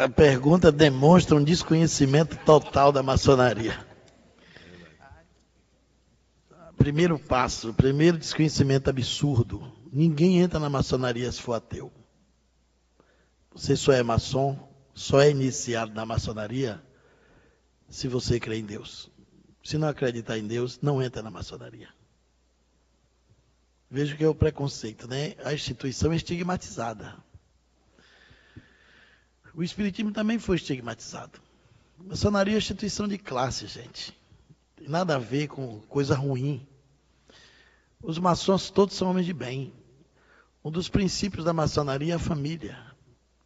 A pergunta demonstra um desconhecimento total da maçonaria. Primeiro passo, primeiro desconhecimento absurdo. Ninguém entra na maçonaria se for ateu. Você só é maçom, só é iniciado na maçonaria se você crê em Deus. Se não acreditar em Deus, não entra na maçonaria. Veja que é o preconceito, né? A instituição é estigmatizada. O espiritismo também foi estigmatizado. A maçonaria é instituição de classe, gente. Tem nada a ver com coisa ruim. Os maçons todos são homens de bem. Um dos princípios da maçonaria é a família.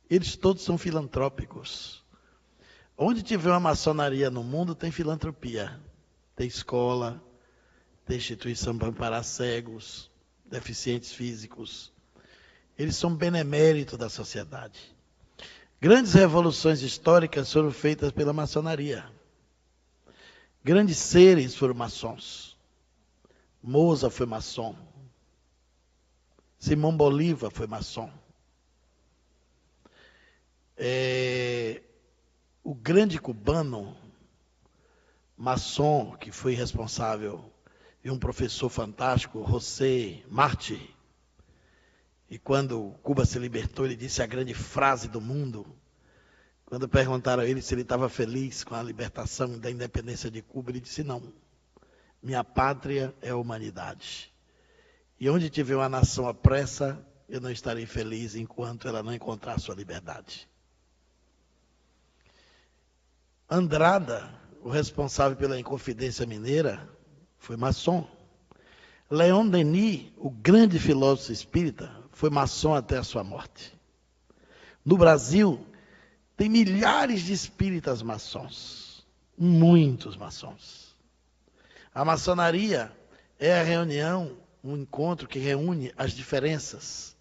Eles todos são filantrópicos. Onde tiver uma maçonaria no mundo, tem filantropia. Tem escola, tem instituição para amparar cegos, deficientes físicos. Eles são beneméritos da sociedade. Grandes revoluções históricas foram feitas pela maçonaria. Grandes seres foram maçons. Mozart foi maçom. Simão Bolívar foi maçom. O grande cubano, maçom, que foi responsável, e um professor fantástico, José Martí. E quando Cuba se libertou, ele disse a grande frase do mundo. Quando perguntaram a ele se ele estava feliz com a libertação da independência de Cuba, ele disse: não, minha pátria é a humanidade. E onde tiver uma nação à pressa, eu não estarei feliz enquanto ela não encontrar sua liberdade. Andrada, o responsável pela Inconfidência Mineira, foi maçom. Leon Denis, o grande filósofo espírita, foi maçom até a sua morte. No Brasil, tem milhares de espíritas maçons, muitos maçons. A maçonaria é a reunião, um encontro que reúne as diferenças.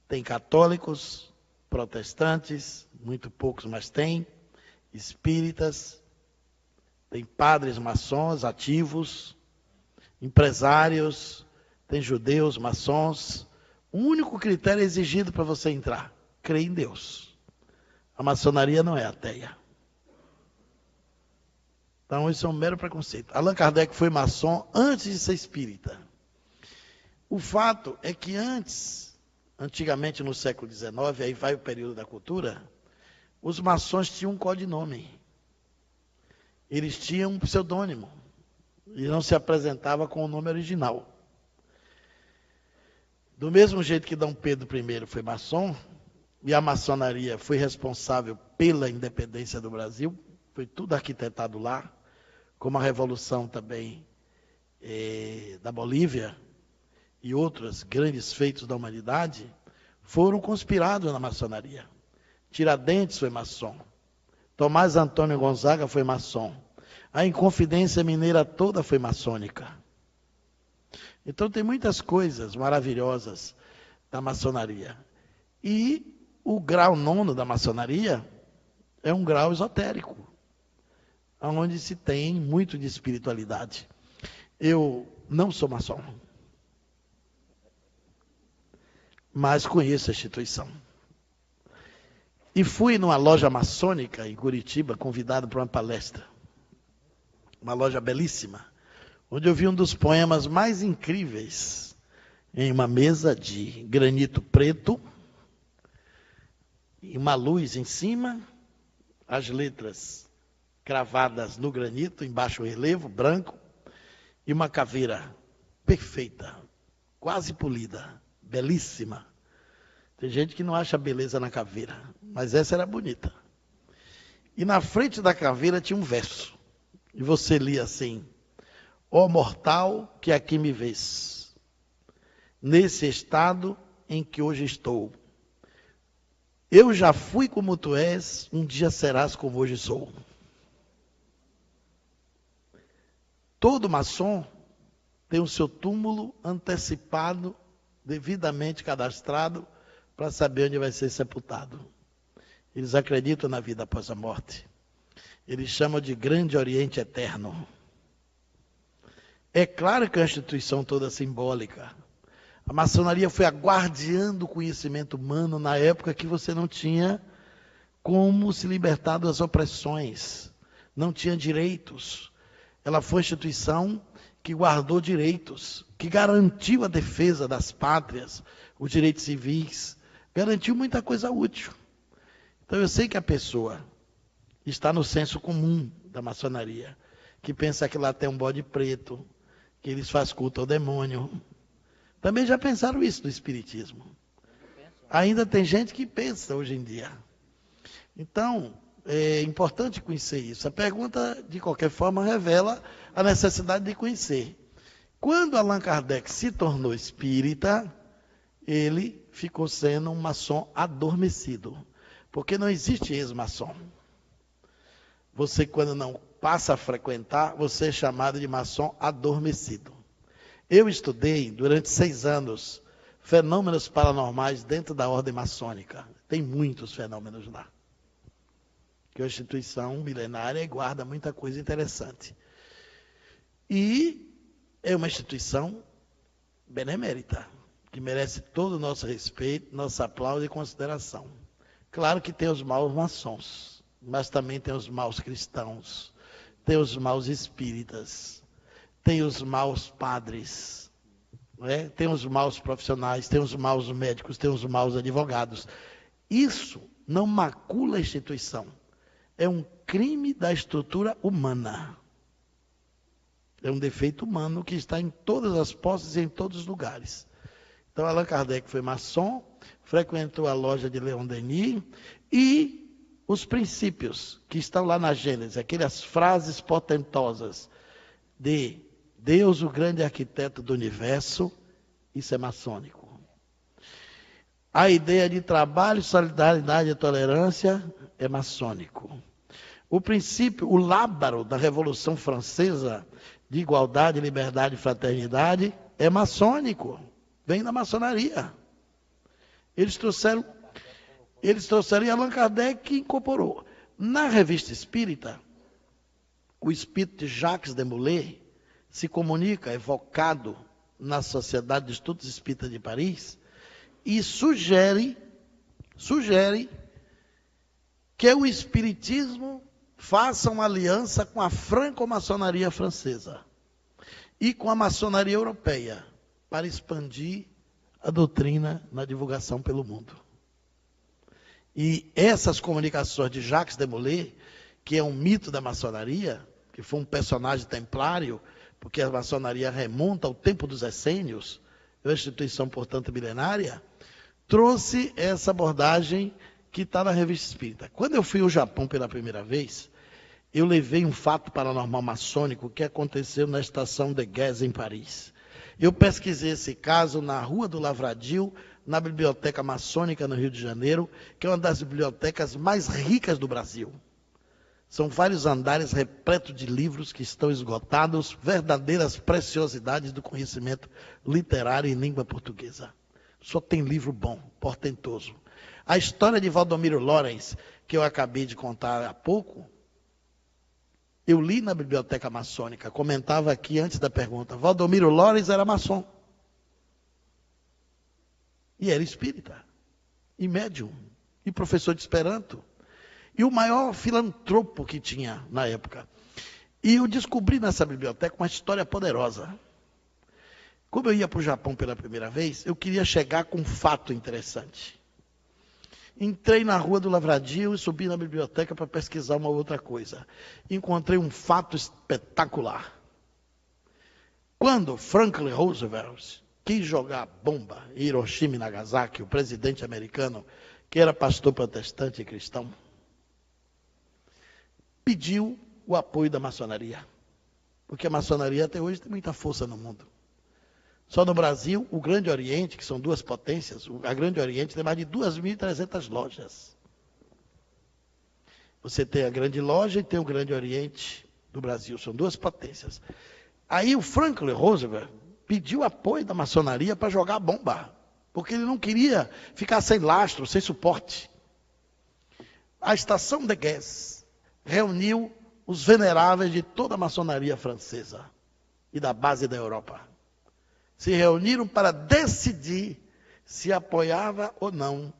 Tem católicos, protestantes, muito poucos, mas tem, espíritas, tem padres maçons ativos, empresários, tem judeus, maçons. O único critério exigido para você entrar: crer em Deus. A maçonaria não é ateia. Então, isso é um mero preconceito. Allan Kardec foi maçom antes de ser espírita. O fato é que antigamente no século XIX, aí vai o período da cultura, os maçons tinham um codinome. Eles tinham um pseudônimo. E não se apresentava com o nome original. Do mesmo jeito que Dom Pedro I foi maçom, e a maçonaria foi responsável pela independência do Brasil, foi tudo arquitetado lá, como a revolução também da Bolívia e outros grandes feitos da humanidade, foram conspirados na maçonaria. Tiradentes foi maçom. Tomás Antônio Gonzaga foi maçom. A Inconfidência Mineira toda foi maçônica. Então tem muitas coisas maravilhosas da maçonaria. E o grau 9º da maçonaria é um grau esotérico, onde se tem muito de espiritualidade. Eu não sou maçom, mas conheço a instituição. E fui numa loja maçônica em Curitiba, convidado para uma palestra. Uma loja belíssima, onde eu vi um dos poemas mais incríveis, em uma mesa de granito preto, e uma luz em cima, as letras cravadas no granito, em baixo relevo, branco, e uma caveira perfeita, quase polida, belíssima. Tem gente que não acha beleza na caveira, mas essa era bonita. E na frente da caveira tinha um verso. E você lia assim: ó mortal que aqui me vês, nesse estado em que hoje estou, eu já fui como tu és, um dia serás como hoje sou. Todo maçom tem o seu túmulo antecipado, devidamente cadastrado, para saber onde vai ser sepultado. Eles acreditam na vida após a morte. Eles chamam de Grande Oriente Eterno. É claro que é uma instituição toda simbólica. A maçonaria foi a guardiã do conhecimento humano na época que você não tinha como se libertar das opressões. Não tinha direitos. Ela foi a instituição que guardou direitos, que garantiu a defesa das pátrias, os direitos civis, garantiu muita coisa útil. Então eu sei que a pessoa está no senso comum da maçonaria, que pensa que lá tem um bode preto, que eles fazem culto ao demônio. Também já pensaram isso do espiritismo. Ainda tem gente que pensa hoje em dia. Então, é importante conhecer isso. A pergunta, de qualquer forma, revela a necessidade de conhecer. Quando Allan Kardec se tornou espírita, ele ficou sendo um maçom adormecido. Porque não existe ex-maçom. Você, quando não passa a frequentar, você é chamado de maçom adormecido. Eu estudei, durante 6 anos, fenômenos paranormais dentro da ordem maçônica. Tem muitos fenômenos lá. Que é uma instituição milenária e guarda muita coisa interessante. E é uma instituição benemérita, que merece todo o nosso respeito, nosso aplauso e consideração. Claro que tem os maus maçons, mas também tem os maus cristãos, tem os maus espíritas, tem os maus padres, né? Tem os maus profissionais, tem os maus médicos, tem os maus advogados. Isso não macula a instituição. É um crime da estrutura humana. É um defeito humano que está em todas as posses e em todos os lugares. Então, Allan Kardec foi maçom, frequentou a loja de Leon Denis e os princípios que estão lá na Gênesis, aquelas frases portentosas de Deus, o grande arquiteto do universo, isso é maçônico. A ideia de trabalho, solidariedade e tolerância é maçônico. O princípio, o lábaro da Revolução Francesa, de igualdade, liberdade e fraternidade, é maçônico. Vem da maçonaria. Eles trouxeram e Allan Kardec incorporou. Na Revista Espírita, o espírito de Jacques de Molay se comunica, evocado na Sociedade de Estudos Espíritas de Paris, e sugere que o espiritismo faça uma aliança com a franco-maçonaria francesa e com a maçonaria europeia, para expandir a doutrina na divulgação pelo mundo. E essas comunicações de Jacques de Molay, que é um mito da maçonaria, que foi um personagem templário, porque a maçonaria remonta ao tempo dos essênios, é uma instituição, portanto, milenária, trouxe essa abordagem que está na Revista Espírita. Quando eu fui ao Japão pela primeira vez, eu levei um fato paranormal maçônico que aconteceu na estação de Gez, em Paris. Eu pesquisei esse caso na Rua do Lavradio, na Biblioteca Maçônica, no Rio de Janeiro, que é uma das bibliotecas mais ricas do Brasil. São vários andares repletos de livros que estão esgotados, verdadeiras preciosidades do conhecimento literário em língua portuguesa. Só tem livro bom, portentoso. A história de Valdomiro Lorenz, que eu acabei de contar há pouco, eu li na Biblioteca Maçônica, comentava aqui antes da pergunta, Valdomiro Lorenz era maçom. E era espírita, e médium, e professor de Esperanto, e o maior filantropo que tinha na época. E eu descobri nessa biblioteca uma história poderosa. Como eu ia para o Japão pela primeira vez, eu queria chegar com um fato interessante. Entrei na Rua do Lavradio e subi na biblioteca para pesquisar uma outra coisa. Encontrei um fato espetacular. Quando Franklin Roosevelt quis jogar bomba em Hiroshima e Nagasaki, o presidente americano, que era pastor protestante e cristão, pediu o apoio da maçonaria. Porque a maçonaria até hoje tem muita força no mundo. Só no Brasil, o Grande Oriente, que são 2 potências, a Grande Oriente tem mais de 2.300 lojas. Você tem a Grande Loja e tem o Grande Oriente do Brasil, são 2 potências. Aí o Franklin Roosevelt pediu apoio da maçonaria para jogar bomba, porque ele não queria ficar sem lastro, sem suporte. A estação de Gez reuniu os veneráveis de toda a maçonaria francesa e da base da Europa. Se reuniram para decidir se apoiava ou não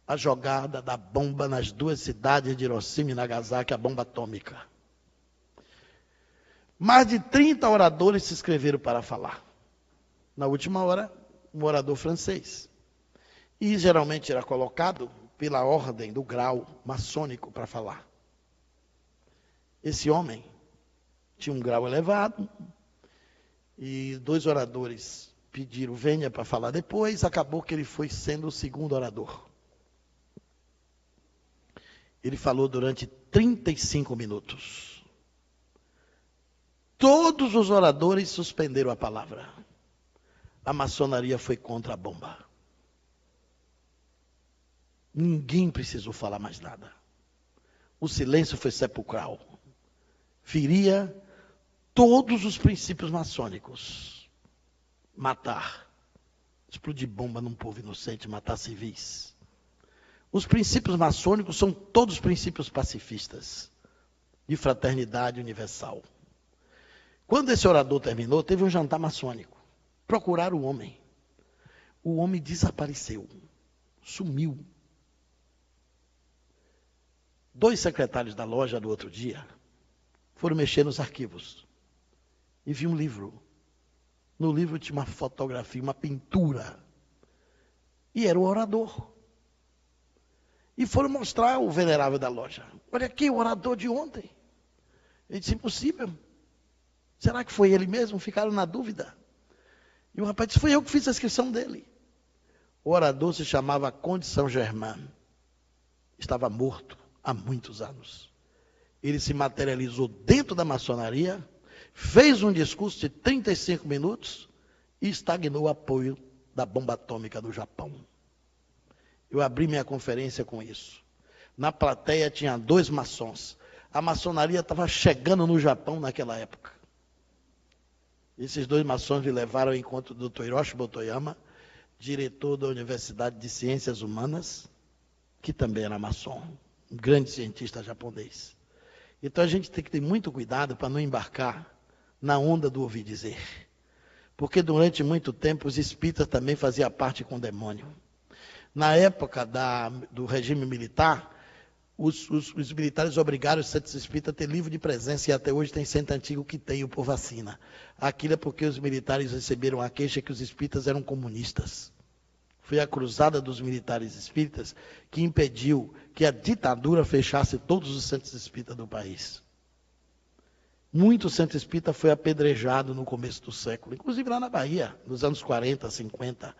a jogada da bomba nas duas cidades de Hiroshima e Nagasaki, a bomba atômica. Mais de 30 oradores se inscreveram para falar. Na última hora, um orador francês. E geralmente era colocado pela ordem do grau maçônico para falar. Esse homem tinha um grau elevado e 2 oradores pediram venha para falar depois, acabou que ele foi sendo o segundo orador. Ele falou durante 35 minutos. Todos os oradores suspenderam a palavra. A maçonaria foi contra a bomba. Ninguém precisou falar mais nada. O silêncio foi sepulcral. Feria todos os princípios maçônicos. Matar. Explodir bomba num povo inocente, matar civis. Os princípios maçônicos são todos princípios pacifistas, de fraternidade universal. Quando esse orador terminou, teve um jantar maçônico. Procuraram o homem. O homem desapareceu. Sumiu. 2 secretários da loja do outro dia foram mexer nos arquivos e viu um livro. No livro tinha uma fotografia, uma pintura. E era o orador. E foram mostrar ao venerável da loja. Olha aqui, o orador de ontem. Ele disse, impossível. Será que foi ele mesmo? Ficaram na dúvida. E o rapaz disse, foi eu que fiz a inscrição dele. O orador se chamava Conde Saint-Germain. Estava morto há muitos anos. Ele se materializou dentro da maçonaria, fez um discurso de 35 minutos e estagnou o apoio da bomba atômica do Japão. Eu abri minha conferência com isso. Na plateia tinha 2 maçons. A maçonaria estava chegando no Japão naquela época. Esses 2 maçons me levaram ao encontro do Dr. Hiroshi Motoyama, diretor da Universidade de Ciências Humanas, que também era maçom, um grande cientista japonês. Então a gente tem que ter muito cuidado para não embarcar na onda do ouvir dizer. Porque durante muito tempo os espíritas também faziam parte com o demônio. Na época do regime militar, os militares obrigaram os centros espíritas a ter livro de presença, e até hoje tem centro antigo que tem o por vacina. Aquilo é porque os militares receberam a queixa que os espíritas eram comunistas. Foi a cruzada dos militares espíritas que impediu que a ditadura fechasse todos os centros espíritas do país. Muito centro espírita foi apedrejado no começo do século, inclusive lá na Bahia, nos anos 40, 50,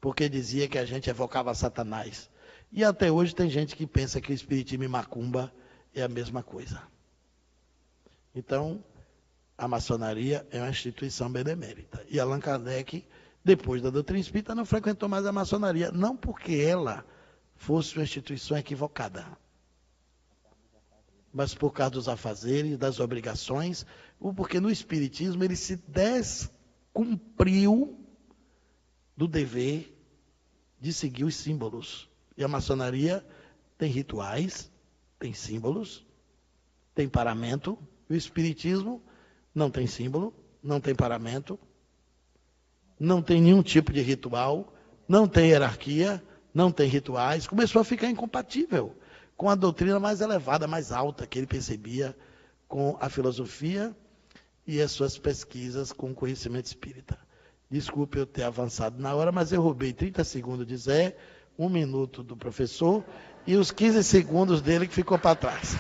porque dizia que a gente evocava Satanás. E até hoje tem gente que pensa que o espiritismo e macumba é a mesma coisa. Então, a maçonaria é uma instituição benemérita. E Allan Kardec, depois da doutrina espírita, não frequentou mais a maçonaria, não porque ela fosse uma instituição equivocada, mas por causa dos afazeres, das obrigações, ou porque no espiritismo ele se descumpriu do dever de seguir os símbolos. E a maçonaria tem rituais, tem símbolos, tem paramento. E o espiritismo não tem símbolo, não tem paramento, não tem nenhum tipo de ritual, não tem hierarquia, não tem rituais. Começou a ficar incompatível com a doutrina mais elevada, mais alta que ele percebia com a filosofia e as suas pesquisas com o conhecimento espírita. Desculpe eu ter avançado na hora, mas eu roubei 30 segundos de Zé, 1 minuto do professor e os 15 segundos dele que ficou para trás.